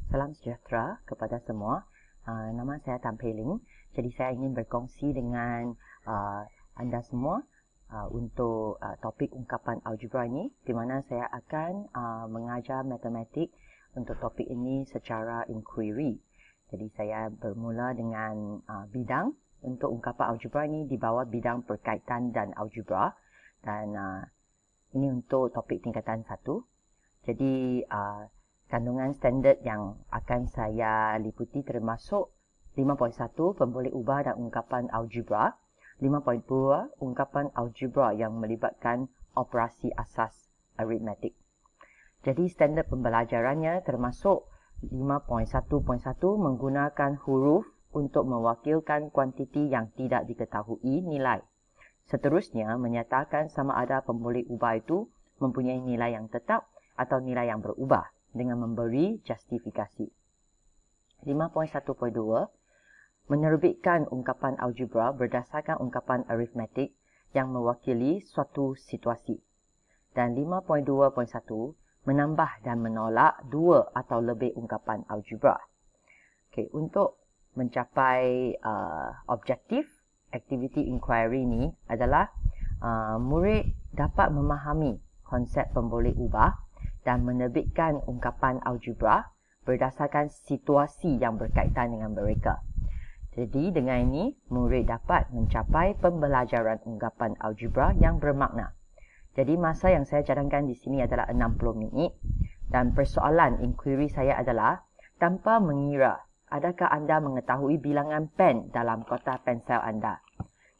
Salam sejahtera kepada semua. Nama saya Tan Pei Ling. Jadi saya ingin berkongsi dengan anda semua untuk topik ungkapan algebra ini, di mana saya akan mengajar matematik untuk topik ini secara inquiry. Jadi saya bermula dengan bidang untuk ungkapan algebra ini di bawah bidang perkaitan dan algebra, dan ini untuk topik tingkatan 1. Jadi kandungan standard yang akan saya liputi termasuk 5.1 pemboleh ubah dan ungkapan algebra, 5.2 ungkapan algebra yang melibatkan operasi asas aritmetik. Jadi standard pembelajarannya termasuk 5.1.1 menggunakan huruf untuk mewakilkan kuantiti yang tidak diketahui nilai. Seterusnya menyatakan sama ada pemboleh ubah itu mempunyai nilai yang tetap atau nilai yang berubah dengan memberi justifikasi. 5.1.2 menerbitkan ungkapan algebra berdasarkan ungkapan aritmetik yang mewakili suatu situasi. Dan 5.2.1 menambah dan menolak 2 atau lebih ungkapan algebra. Okey, untuk mencapai objektif activity inquiry ini adalah murid dapat memahami konsep pemboleh ubah dan menerbitkan ungkapan algebra berdasarkan situasi yang berkaitan dengan mereka. Jadi dengan ini, murid dapat mencapai pembelajaran ungkapan algebra yang bermakna. Jadi masa yang saya cadangkan di sini adalah 60 minit dan persoalan inquiry saya adalah tanpa mengira adakah anda mengetahui bilangan pen dalam kotak pensel anda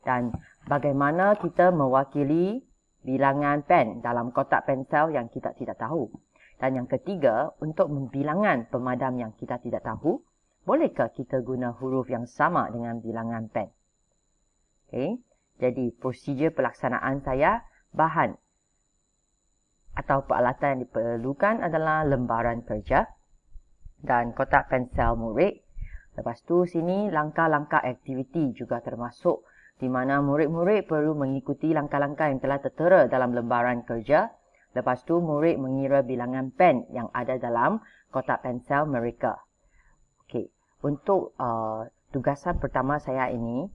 dan bagaimana kita mewakili bilangan pen dalam kotak pensel yang kita tidak tahu. Dan yang ketiga, untuk bilangan pemadam yang kita tidak tahu, bolehkah kita guna huruf yang sama dengan bilangan pen? Okay. Jadi, prosedur pelaksanaan saya, bahan atau peralatan yang diperlukan adalah lembaran kerja dan kotak pensel murid. Lepas tu, sini langkah-langkah aktiviti juga termasuk di mana murid-murid perlu mengikuti langkah-langkah yang telah tertera dalam lembaran kerja. Lepas tu, murid mengira bilangan pen yang ada dalam kotak pensel mereka. Okey, untuk tugasan pertama saya ini,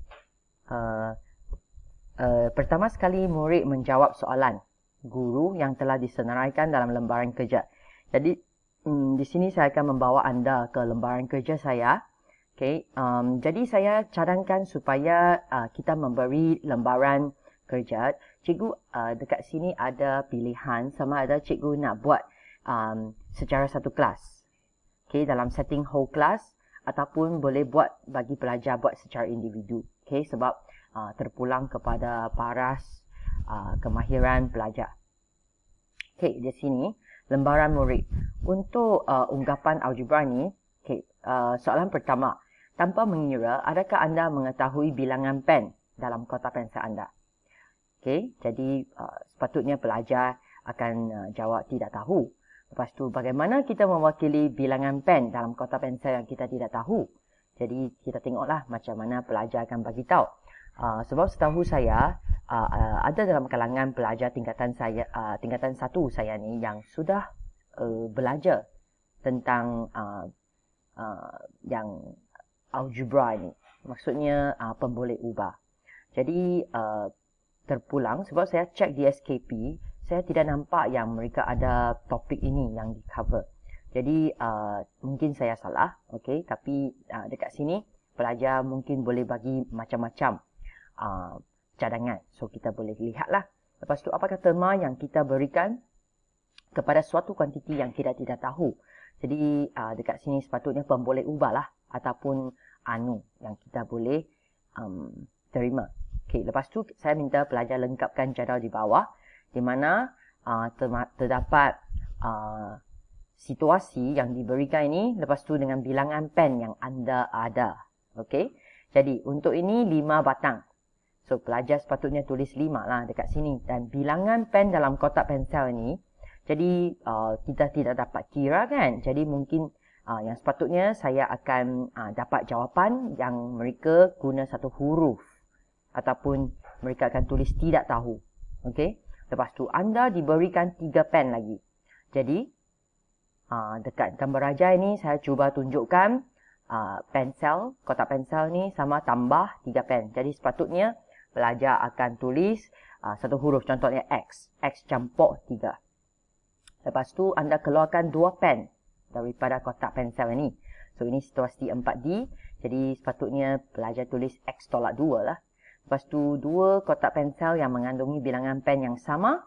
pertama sekali murid menjawab soalan guru yang telah disenaraikan dalam lembaran kerja. Jadi, di sini saya akan membawa anda ke lembaran kerja saya. Okay, jadi saya cadangkan supaya kita memberi lembaran kerja. Cikgu dekat sini ada pilihan sama ada cikgu nak buat secara satu kelas. Okay, dalam setting whole class ataupun boleh buat bagi pelajar buat secara individu. Okay, sebab terpulang kepada paras kemahiran pelajar. Okay, di sini lembaran murid. Untuk ungkapan algebra ni, okay, soalan pertama. Tanpa mengira, adakah anda mengetahui bilangan pen dalam kotak pensel anda? Okey, jadi sepatutnya pelajar akan jawab tidak tahu. Lepas tu, bagaimana kita mewakili bilangan pen dalam kotak pensel yang kita tidak tahu? Jadi, kita tengoklah macam mana pelajar akan bagi tahu. Sebab setahu saya, ada dalam kalangan pelajar tingkatan 1 saya ni yang sudah belajar tentang yang algebra ini, maksudnya pemboleh ubah. Jadi terpulang sebab saya cek di SKP, saya tidak nampak yang mereka ada topik ini yang di cover. Jadi mungkin saya salah, okey, tapi dekat sini pelajar mungkin boleh bagi macam-macam cadangan. So kita boleh lihatlah. Lepas tu apakah tema yang kita berikan kepada suatu kuantiti yang kita tidak tahu. Jadi dekat sini sepatutnya pemboleh ubah lah ataupun anu yang kita boleh terima. Okey, lepas tu saya minta pelajar lengkapkan jadual di bawah di mana terdapat situasi yang diberikan ini, lepas tu dengan bilangan pen yang anda ada. Okey. Jadi untuk ini 5 batang. So pelajar sepatutnya tulis 5 lah dekat sini dan bilangan pen dalam kotak pensel ini. Jadi kita tidak dapat kira kan. Jadi mungkin yang sepatutnya saya akan dapat jawapan yang mereka guna satu huruf ataupun mereka akan tulis tidak tahu. Okey. Lepas tu anda diberikan 3 pen lagi. Jadi Dekat gambar rajai ni saya cuba tunjukkan pensel, kotak pensel ni sama tambah 3 pen. Jadi sepatutnya pelajar akan tulis satu huruf, contohnya X. X campur 3. Lepas tu anda keluarkan 2 pen daripada kotak pensel ini. So ini situasi 4D. Jadi sepatutnya pelajar tulis X tolak 2 lah. Lepas tu 2 kotak pensel yang mengandungi bilangan pen yang sama.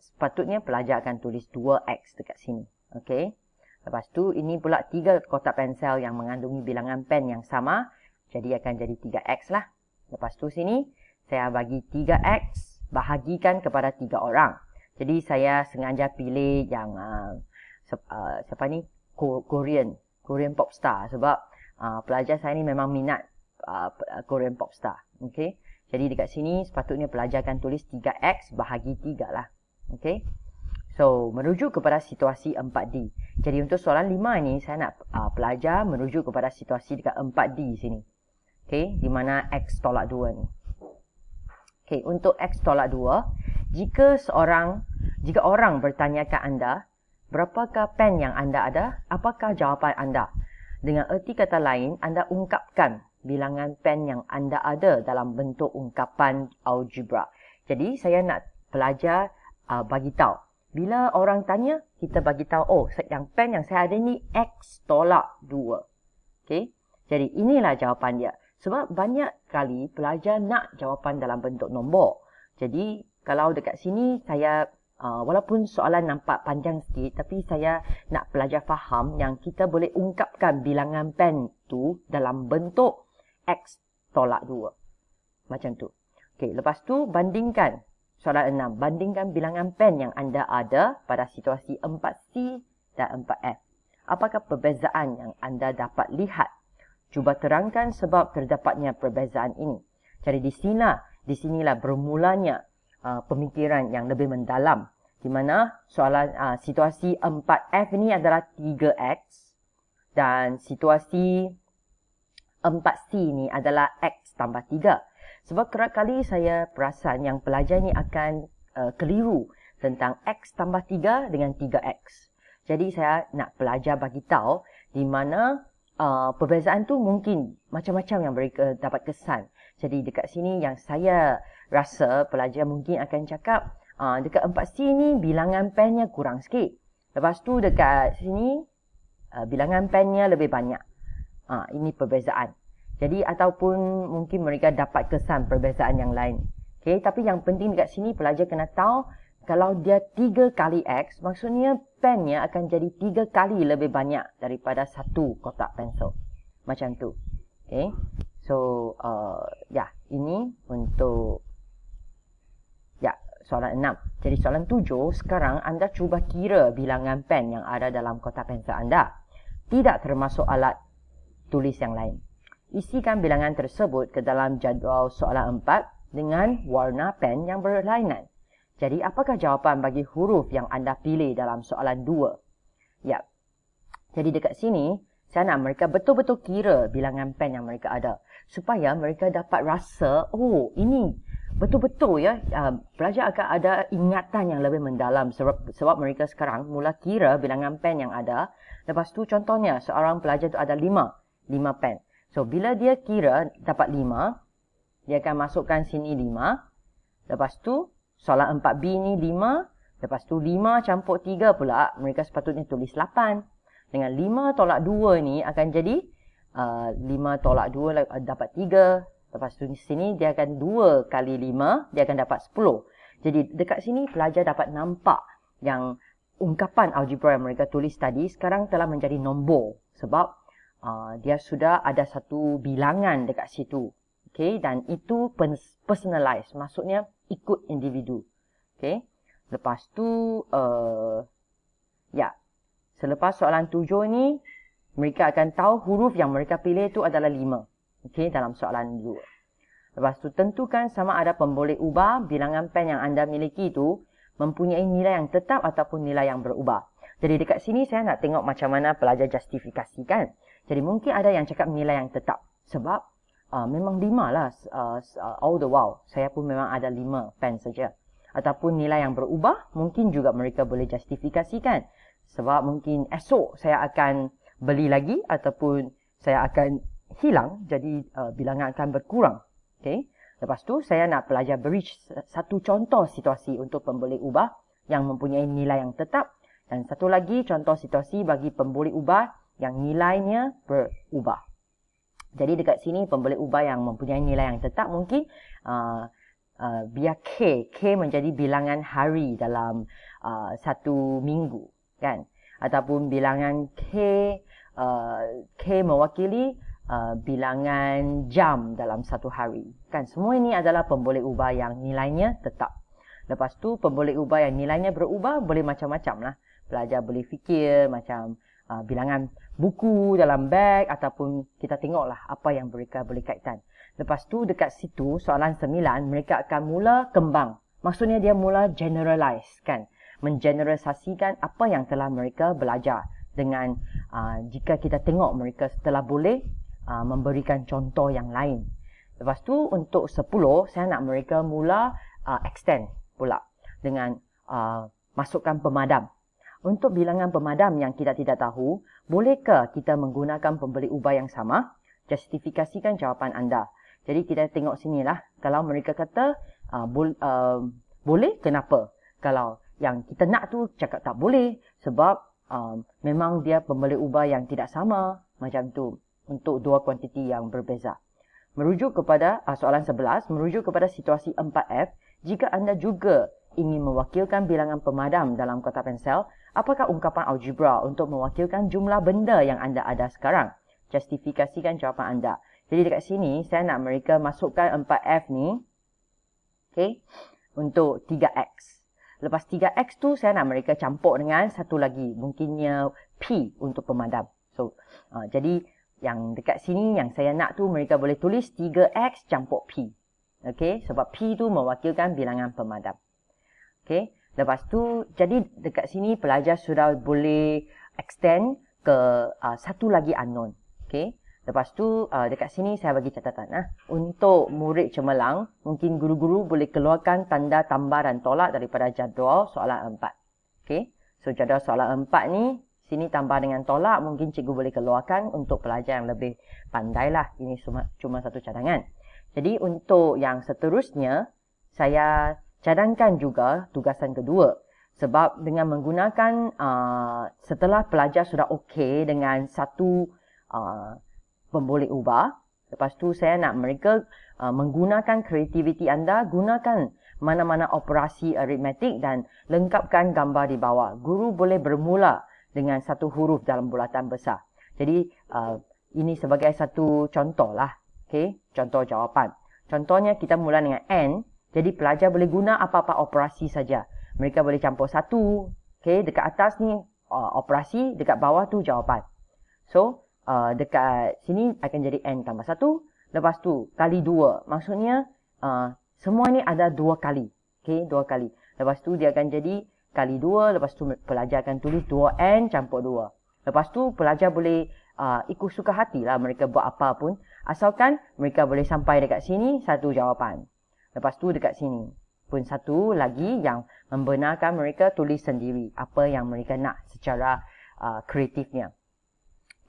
Sepatutnya pelajar akan tulis 2X dekat sini. Okey. Lepas tu ini pula 3 kotak pensel yang mengandungi bilangan pen yang sama. Jadi akan jadi 3X lah. Lepas tu sini saya bagi 3X bahagikan kepada 3 orang. Jadi saya sengaja pilih yang siapa ni? Korean pop star. Sebab pelajar saya ni memang minat Korean pop star. Okey. Jadi dekat sini sepatutnya pelajar akan tulis 3X bahagi 3 lah. Okey. So, merujuk kepada situasi 4D. Jadi untuk soalan 5 ni saya nak pelajar merujuk kepada situasi dekat 4D sini. Okey, di mana X tolak 2 ni. Okey, untuk X tolak 2, jika orang bertanya ke anda, berapakah pen yang anda ada? Apakah jawapan anda? Dengan erti kata lain, anda ungkapkan bilangan pen yang anda ada dalam bentuk ungkapan algebra. Jadi saya nak pelajar bagi tahu. Bila orang tanya, kita bagi tahu, oh, yang pen yang saya ada ni X tolak 2. Okey. Jadi inilah jawapan dia. Sebab banyak kali pelajar nak jawapan dalam bentuk nombor. Jadi kalau dekat sini saya walaupun soalan nampak panjang sikit, tapi saya nak pelajar faham yang kita boleh ungkapkan bilangan pen tu dalam bentuk X tolak 2. Macam tu. Okey, lepas tu bandingkan. Soalan 6. Bandingkan bilangan pen yang anda ada pada situasi 4C dan 4F. Apakah perbezaan yang anda dapat lihat? Cuba terangkan sebab terdapatnya perbezaan ini. Jadi di sinilah bermulanya pemikiran yang lebih mendalam. Di mana soalan situasi 4F ini adalah 3X. Dan situasi 4C ni adalah X tambah 3. Sebab kerap kali saya perasan yang pelajar ni akan keliru tentang X tambah 3 dengan 3X. Jadi saya nak pelajar bagi tahu di mana perbezaan tu mungkin macam-macam yang mereka dapat kesan. Jadi dekat sini yang saya rasa pelajar mungkin akan cakap dekat 4C ni bilangan pennya kurang sikit. Lepas tu dekat sini bilangan pennya lebih banyak. Ini perbezaan. Jadi ataupun mungkin mereka dapat kesan perbezaan yang lain. Okay, tapi yang penting dekat sini pelajar kena tahu kalau dia 3 kali X, maksudnya pennya akan jadi 3 kali lebih banyak daripada satu kotak pensel. Macam tu. Okay. So, ini untuk soalan 6. Jadi soalan 7, sekarang anda cuba kira bilangan pen yang ada dalam kotak pensel anda. Tidak termasuk alat tulis yang lain. Isikan bilangan tersebut ke dalam jadual soalan 4 dengan warna pen yang berlainan. Jadi, apakah jawapan bagi huruf yang anda pilih dalam soalan 2? Ya. Jadi, dekat sini, saya nak mereka betul-betul kira bilangan pen yang mereka ada. Supaya mereka dapat rasa, oh, ini betul-betul ya. Pelajar akan ada ingatan yang lebih mendalam. Sebab mereka sekarang mula kira bilangan pen yang ada. Lepas tu, contohnya, seorang pelajar tu ada 5 pen. So, bila dia kira dapat 5, dia akan masukkan sini 5. Lepas tu, soalan 4B ni 5. Lepas tu, 5 campur 3 pula, mereka sepatutnya tulis 8. Dengan 5 tolak 2 ni akan jadi 5 tolak 2 dapat 3. Lepas tu, di sini dia akan 2 kali 5, dia akan dapat 10. Jadi, dekat sini pelajar dapat nampak yang ungkapan algebra yang mereka tulis tadi sekarang telah menjadi nombor. Sebab dia sudah ada satu bilangan dekat situ. Okay? Dan itu personalized. Maksudnya ikut individu. Okay? Lepas tu, selepas soalan 7 ni, mereka akan tahu huruf yang mereka pilih itu adalah 5. Okay? Dalam soalan 2. Lepas tu, tentukan sama ada pemboleh ubah bilangan pen yang anda miliki itu mempunyai nilai yang tetap ataupun nilai yang berubah. Jadi dekat sini saya nak tengok macam mana pelajar justifikasikan. Jadi mungkin ada yang cakap nilai yang tetap. Sebab memang 5 lah all the while. Saya pun memang ada 5 pen saja. Ataupun nilai yang berubah, mungkin juga mereka boleh justifikasikan. sebab mungkin esok saya akan beli lagi ataupun saya akan hilang, jadi bilangan akan berkurang. Okay. Lepas tu saya nak pelajar beri satu contoh situasi untuk pemboleh ubah yang mempunyai nilai yang tetap, dan satu lagi contoh situasi bagi pemboleh ubah yang nilainya berubah. Jadi dekat sini pemboleh ubah yang mempunyai nilai yang tetap mungkin biar K menjadi bilangan hari dalam satu minggu, kan? Ataupun bilangan K mewakili bilangan jam dalam satu hari, kan? Semua ini adalah pemboleh ubah yang nilainya tetap. Lepas tu pemboleh ubah yang nilainya berubah boleh macam-macam lah. Pelajar boleh fikir macam bilangan buku dalam beg, ataupun kita tengoklah apa yang mereka boleh kaitkan. Lepas tu dekat situ soalan 9 mereka akan mula kembang. Maksudnya dia mula generalize, kan? Mengeneralisasikan apa yang telah mereka belajar dengan jika kita tengok mereka telah boleh memberikan contoh yang lain. Lepas tu untuk 10 saya nak mereka mula extend pula dengan masukkan pemadam. Untuk bilangan pemadam yang kita tidak tahu, bolehkah kita menggunakan pemboleh ubah yang sama? Justifikasikan jawapan anda. Jadi kita tengok sinilah. Kalau mereka kata boleh, kenapa? Kalau yang kita nak tu cakap tak boleh sebab memang dia pemboleh ubah yang tidak sama, macam tu, untuk dua kuantiti yang berbeza. Merujuk kepada soalan 11, merujuk kepada situasi 4F, jika anda juga ingin mewakilkan bilangan pemadam dalam kotak pensel, apakah ungkapan algebra untuk mewakilkan jumlah benda yang anda ada sekarang? Justifikasikan jawapan anda. Jadi dekat sini saya nak mereka masukkan 4F ni, okay, untuk 3X. Lepas 3X tu saya nak mereka campur dengan satu lagi, mungkinnya P untuk pemadam. So jadi yang dekat sini yang saya nak tu mereka boleh tulis 3X campur P. Okay, sebab P tu mewakilkan bilangan pemadam. Okay, lepas tu jadi dekat sini pelajar sudah boleh extend ke satu lagi unknown. Okay, lepas tu dekat sini saya bagi catatan. Untuk murid cemerlang, mungkin guru-guru boleh keluarkan tanda tambah dan tolak daripada jadual soalan 4. Okay, so jadual soalan 4 ni, sini tambah dengan tolak, mungkin cikgu boleh keluarkan untuk pelajar yang lebih pandai lah. Ini cuma satu cadangan. Jadi untuk yang seterusnya, saya cadangkan juga tugasan kedua. Sebab dengan menggunakan, setelah pelajar sudah okey dengan satu pemboleh ubah, lepas tu saya nak mereka menggunakan kreativiti anda, gunakan mana-mana operasi aritmetik dan lengkapkan gambar di bawah. Guru boleh bermula dengan satu huruf dalam bulatan besar. Jadi ini sebagai satu contoh lah. Okay? Contoh jawapan. Contohnya kita mula dengan N. Jadi pelajar boleh guna apa-apa operasi saja. Mereka boleh campur satu. Okay? Dekat atas ni operasi, dekat bawah tu jawapan. So dekat sini akan jadi N tambah 1. Lepas tu kali 2. Maksudnya semua ni ada 2 kali. Okay? 2 kali. Lepas tu dia akan jadi kali 2. Lepas tu pelajar akan tulis 2N campur 2. Lepas tu pelajar boleh ikut suka hatilah mereka buat apa pun. Asalkan mereka boleh sampai dekat sini satu jawapan. Lepas tu dekat sini pun satu lagi yang membenarkan mereka tulis sendiri apa yang mereka nak secara kreatifnya.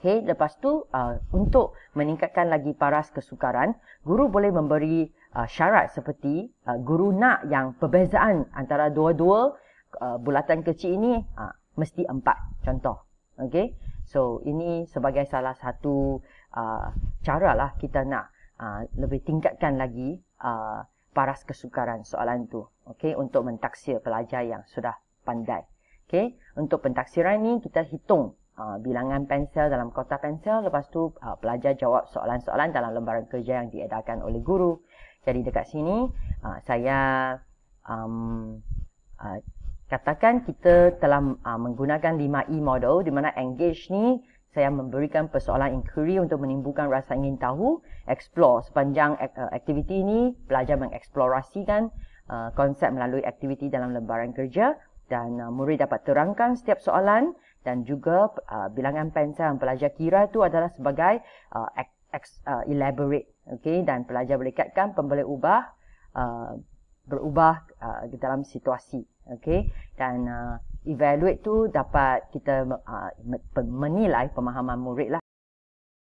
Okay, lepas tu untuk meningkatkan lagi paras kesukaran, guru boleh memberi syarat seperti guru nak yang perbezaan antara dua-dua bulatan kecil ini mesti 4. Contoh. Okay, so ini sebagai salah satu cara lah kita nak lebih tingkatkan lagi paras kesukaran soalan tu. Okay, untuk mentaksir pelajar yang sudah pandai. Okay, untuk pentaksiran ni kita hitung bilangan pensel dalam kotak pensel. Lepas tu pelajar jawab soalan-soalan dalam lembaran kerja yang diedarkan oleh guru. Jadi dekat sini saya katakan kita telah menggunakan 5E model, di mana engage ni saya memberikan persoalan inquiry untuk menimbulkan rasa ingin tahu. Explore, sepanjang aktiviti ini pelajar mengeksplorasikan konsep melalui aktiviti dalam lembaran kerja, dan murid dapat terangkan setiap soalan, dan juga bilangan pensel yang pelajar kira itu adalah sebagai elaborate. Okay? Dan pelajar boleh kaitkan pemboleh ubah berubah dalam situasi. Okay? Dan evaluate tu dapat kita menilai pemahaman murid lah.